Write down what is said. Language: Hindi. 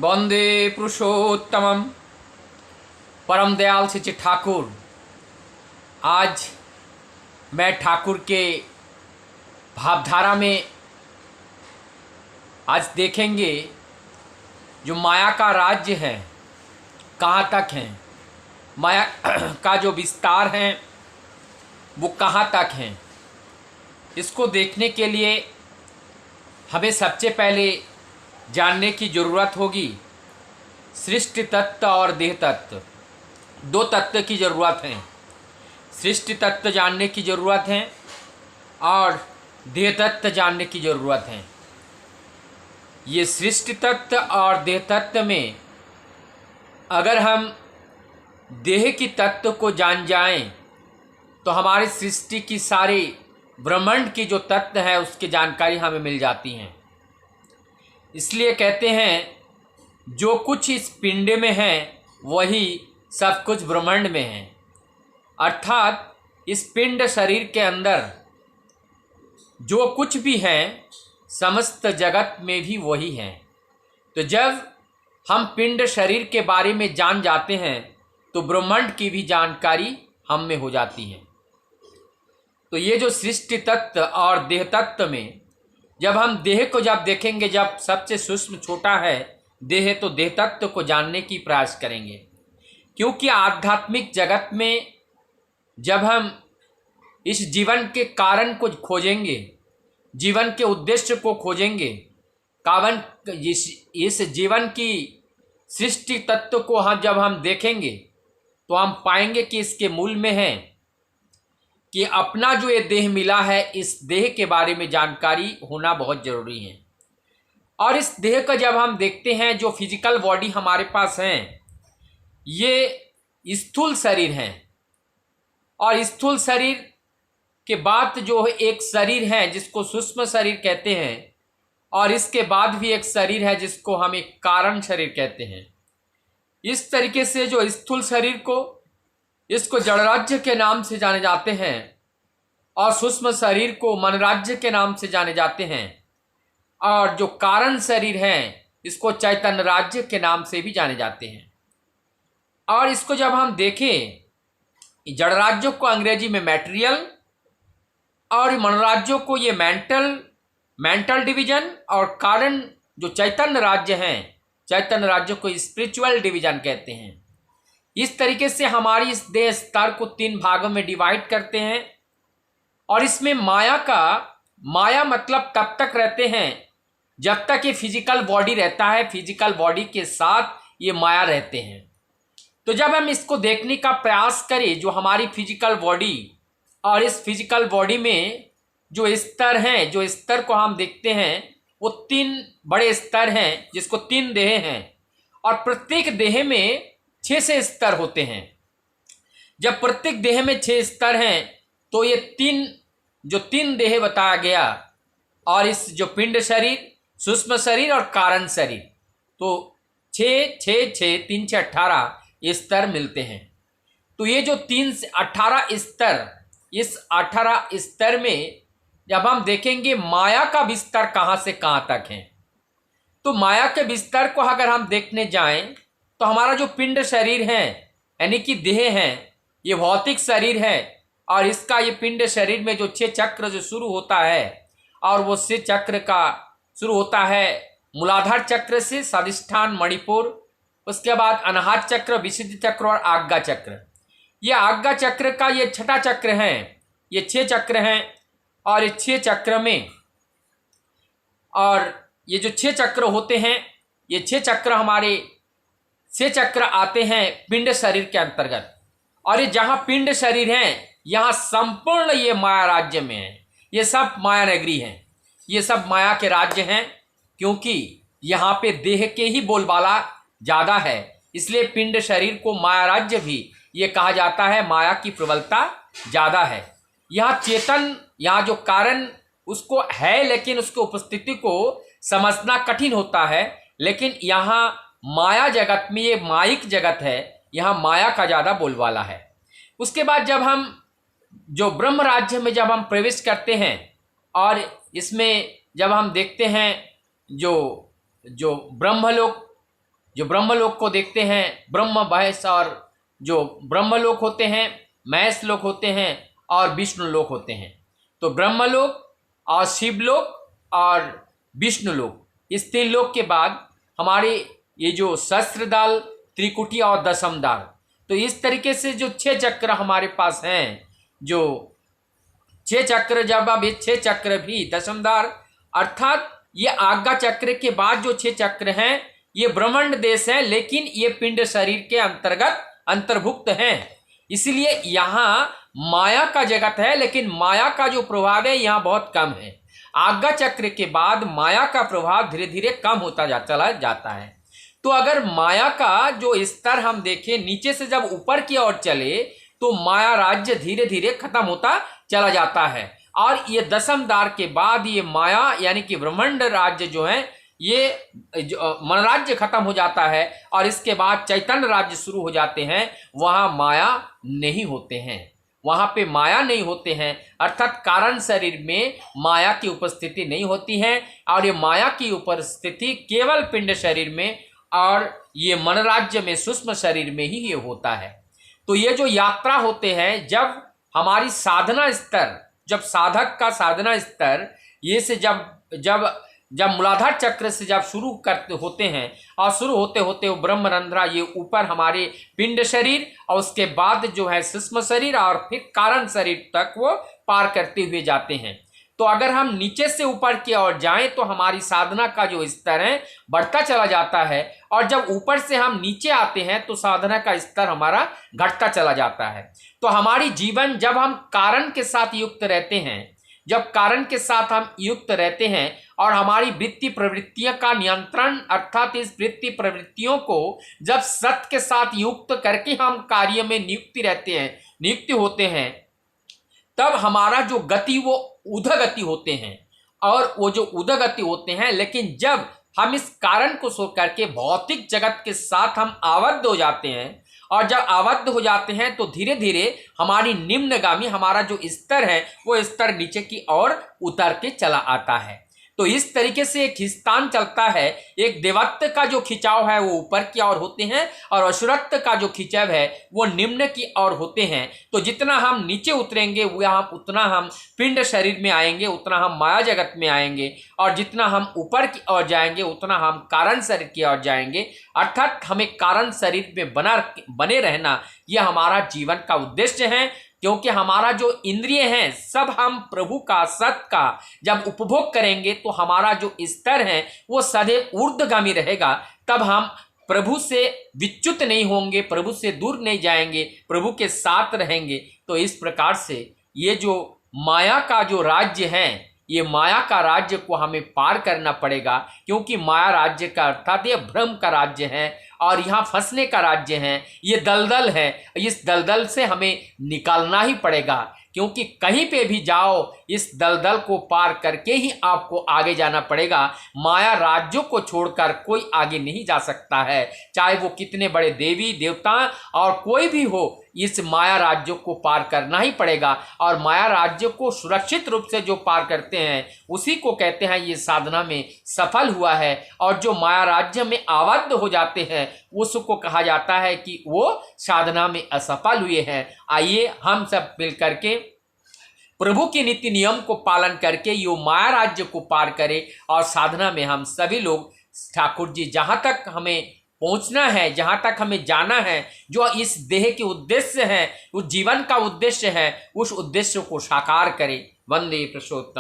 वंदे पुरुषोत्तमम। परम दयाल श्री ठाकुर। आज मैं ठाकुर के भावधारा में आज देखेंगे जो माया का राज्य है कहाँ तक है, माया का जो विस्तार है वो कहाँ तक है। इसको देखने के लिए हमें सबसे पहले जानने की ज़रूरत होगी सृष्टि तत्व और देह तत्व, दो तत्व की ज़रूरत है। सृष्टि तत्व जानने की ज़रूरत है और देह तत्व जानने की ज़रूरत है। ये सृष्टि तत्व और देह तत्व में अगर हम देह की तत्व को जान जाएं तो हमारी सृष्टि की सारी ब्रह्मांड की जो तत्व है उसकी जानकारी हमें मिल जाती हैं। इसलिए कहते हैं जो कुछ इस पिंड में है वही सब कुछ ब्रह्मांड में है। अर्थात इस पिंड शरीर के अंदर जो कुछ भी है समस्त जगत में भी वही है। तो जब हम पिंड शरीर के बारे में जान जाते हैं तो ब्रह्मांड की भी जानकारी हम में हो जाती है। तो ये जो सृष्टि तत्व और देह तत्व में जब हम देह को जब देखेंगे, जब सबसे सूक्ष्म छोटा है देह, तो देह तत्व को जानने की प्रयास करेंगे। क्योंकि आध्यात्मिक जगत में जब हम इस जीवन के कारण को खोजेंगे, जीवन के उद्देश्य को खोजेंगे, कावन इस जीवन की सृष्टि तत्व को जब हम देखेंगे तो हम पाएंगे कि इसके मूल में है कि अपना जो ये देह मिला है इस देह के बारे में जानकारी होना बहुत ज़रूरी है। और इस देह का जब हम देखते हैं जो फिजिकल बॉडी हमारे पास है ये स्थूल शरीर है, और स्थूल शरीर के बाद जो एक शरीर है जिसको सूक्ष्म शरीर कहते हैं, और इसके बाद भी एक शरीर है जिसको हम एक कारण शरीर कहते हैं। इस तरीके से जो स्थूल शरीर को इसको जड़ राज्य के नाम से जाने जाते हैं और सूक्ष्म शरीर को मन राज्य के नाम से जाने जाते हैं, और जो कारण शरीर है इसको चैतन्य राज्य के नाम से भी जाने जाते हैं। और इसको जब हम देखें, जड़ राज्यों को अंग्रेजी में मैटेरियल और मन राज्यों को ये मेंटल डिवीजन, और कारण जो चैतन्य राज्य हैं चैतन्य राज्यों को स्पिरिचुअल डिवीजन कहते हैं। इस तरीके से हमारी इस देह स्तर को 3 भागों में डिवाइड करते हैं। और इसमें माया मतलब तब तक रहते हैं जब तक ये फिजिकल बॉडी रहता है, फिजिकल बॉडी के साथ ये माया रहते हैं। तो जब हम इसको देखने का प्रयास करें जो हमारी फिजिकल बॉडी, और इस फिजिकल बॉडी में जो स्तर हैं, जो स्तर को हम देखते हैं वो 3 बड़े स्तर हैं जिसको 3 देह हैं, और प्रत्येक देह में 6 से स्तर होते हैं। जब प्रत्येक देह में 6 स्तर हैं तो ये 3 देह बताया गया, और इस जो पिंड शरीर, सूक्ष्म शरीर और कारण शरीर, तो 6 6 6 3 6 18 स्तर मिलते हैं। तो ये जो 3 से 18 स्तर, इस 18 स्तर में जब हम देखेंगे माया का विस्तार कहाँ से कहाँ तक है, तो माया के विस्तार को अगर हम देखने जाएं तो हमारा जो पिंड शरीर है यानी कि देह है, ये भौतिक शरीर है, और इसका ये पिंड शरीर में जो 6 चक्र जो शुरू होता है, और वो 6 चक्र का शुरू होता है मूलाधार चक्र से, स्वादिष्ठान, मणिपुर, उसके बाद अनाहत चक्र, विशुद्धि चक्र और आज्ञा चक्र। ये आज्ञा चक्र का ये 6ठा चक्र है। ये 6 चक्र हैं, और ये 6 चक्र में, और ये जो 6 चक्र होते हैं, ये 6 चक्र हमारे 6 चक्र आते हैं पिंड शरीर के अंतर्गत। और ये जहाँ पिंड शरीर है यहाँ संपूर्ण ये माया राज्य में है, ये सब माया नगरी है, ये सब माया के राज्य हैं। क्योंकि यहाँ पे देह के ही बोलबाला ज़्यादा है, इसलिए पिंड शरीर को माया राज्य भी ये कहा जाता है। माया की प्रबलता ज़्यादा है। यहाँ चेतन, यहाँ जो कारण उसको है लेकिन उसकी उपस्थिति को समझना कठिन होता है। लेकिन यहाँ माया जगत में, ये माइक जगत है, यहाँ माया का ज़्यादा बोलबाला है। उसके बाद जब हम जो ब्रह्म राज्य में जब हम प्रवेश करते हैं, और इसमें जब हम देखते हैं जो ब्रह्मलोक जो ब्रह्मलोक को देखते हैं, ब्रह्म महेश, और जो ब्रह्मलोक होते हैं, महेश लोक होते हैं और विष्णु लोक होते हैं। तो ब्रह्मलोक और शिवलोक और विष्णु लोक, इस 3 लोक के बाद हमारे ये जो सहस्त्रदल, त्रिकुटी और दशमदार, तो इस तरीके से जो 6 चक्र हमारे पास हैं, जो 6 चक्र, जब अब ये 6 चक्र भी दशमदार अर्थात ये आज्ञा चक्र के बाद जो 6 चक्र हैं ये ब्रह्मांड देश है, लेकिन ये पिंड शरीर के अंतर्गत अंतर्भुक्त हैं। इसलिए यहाँ माया का जगत है, लेकिन माया का जो प्रभाव है यहाँ बहुत कम है। आज्ञा चक्र के बाद माया का प्रभाव धीरे धीरे कम होता चला जाता है। तो अगर माया का जो स्तर हम देखें, नीचे से जब ऊपर की ओर चले तो माया राज्य धीरे धीरे खत्म होता चला जाता है, और ये दशमदार के बाद ये माया यानी कि ब्रह्मांड राज्य जो है, ये मन राज्य खत्म हो जाता है, और इसके बाद चैतन्य राज्य शुरू हो जाते हैं। वहाँ माया नहीं होते हैं, वहाँ पे माया नहीं होते हैं, अर्थात कारण शरीर में माया की उपस्थिति नहीं होती है, और ये माया की उपस्थिति केवल पिंड शरीर में और ये मन राज्य में, सूक्ष्म शरीर में ही ये होता है। तो ये जो यात्रा होते हैं, जब हमारी साधना स्तर, जब साधक का साधना स्तर ये से जब मूलाधार चक्र से जब शुरू करते होते हैं, और शुरू होते होते वो ब्रह्मरंध्रा, ये ऊपर हमारे पिंड शरीर, और उसके बाद जो है सूक्ष्म शरीर, और फिर कारण शरीर तक वो पार करते हुए जाते हैं। तो अगर हम नीचे से ऊपर की ओर जाएं तो हमारी साधना का जो स्तर है बढ़ता चला जाता है, और जब ऊपर से हम नीचे आते हैं तो साधना का स्तर हमारा घटता चला जाता है। तो हमारी जीवन, जब हम कारण के साथ युक्त रहते हैं, जब कारण के साथ हम युक्त रहते हैं और हमारी वृत्ति प्रवृत्तियों का नियंत्रण, अर्थात इस वृत्ति प्रवृत्तियों को जब सत्य के साथ युक्त करके हम कार्य में नियुक्त होते हैं, तब हमारा जो गति वो उदगति होते हैं, और वो जो उदगति होते हैं, लेकिन जब हम इस कारण को छोड़ करके भौतिक जगत के साथ हम आबद्ध हो जाते हैं, और जब आबद्ध हो जाते हैं तो धीरे धीरे हमारी निम्नगामी, हमारा जो स्तर है वो स्तर नीचे की ओर उतर के चला आता है। तो इस तरीके से एक खिंचतान चलता है। एक देवत्व का जो खिंचाव है वो ऊपर की ओर होते हैं, और असुरत्व का जो खिंचाव है वो निम्न की ओर होते हैं। तो जितना हम नीचे उतरेंगे उतना हम पिंड शरीर में आएंगे, उतना हम माया जगत में आएंगे, और जितना हम ऊपर की ओर जाएंगे उतना हम कारण शरीर की ओर जाएंगे। अर्थात हमें कारण शरीर में बने रहना, यह हमारा जीवन का उद्देश्य है। क्योंकि हमारा जो इंद्रिय हैं सब हम प्रभु का, सत का जब उपभोग करेंगे तो हमारा जो स्तर है वो सदैव ऊर्ध्वगामी रहेगा। तब हम प्रभु से विच्युत नहीं होंगे, प्रभु से दूर नहीं जाएंगे, प्रभु के साथ रहेंगे। तो इस प्रकार से ये जो माया का जो राज्य है, ये माया का राज्य को हमें पार करना पड़ेगा, क्योंकि माया राज्य का अर्थात ये भ्रम का राज्य है, और यहाँ फंसने का राज्य है, ये दलदल है। इस दलदल से हमें निकालना ही पड़ेगा, क्योंकि कहीं पे भी जाओ इस दलदल को पार करके ही आपको आगे जाना पड़ेगा। माया राज्यों को छोड़कर कोई आगे नहीं जा सकता है, चाहे वो कितने बड़े देवी देवता और कोई भी हो, इस माया राज्यों को पार करना ही पड़ेगा। और माया राज्य को सुरक्षित रूप से जो पार करते हैं उसी को कहते हैं ये साधना में सफल हुआ है। और जो माया राज्य में आबद्ध हो जाते हैं उसको कहा जाता है कि वो साधना में असफल हुए हैं। आइए हम सब मिल करके प्रभु के नीति नियम को पालन करके यो माया राज्य को पार करें, और साधना में हम सभी लोग, ठाकुर जी जहाँ तक हमें पहुंचना है, जहाँ तक हमें जाना है, जो इस देह के उद्देश्य है, उस जीवन का उद्देश्य है, उस उद्देश्य को साकार करें। वंदे पुरुषोत्तम।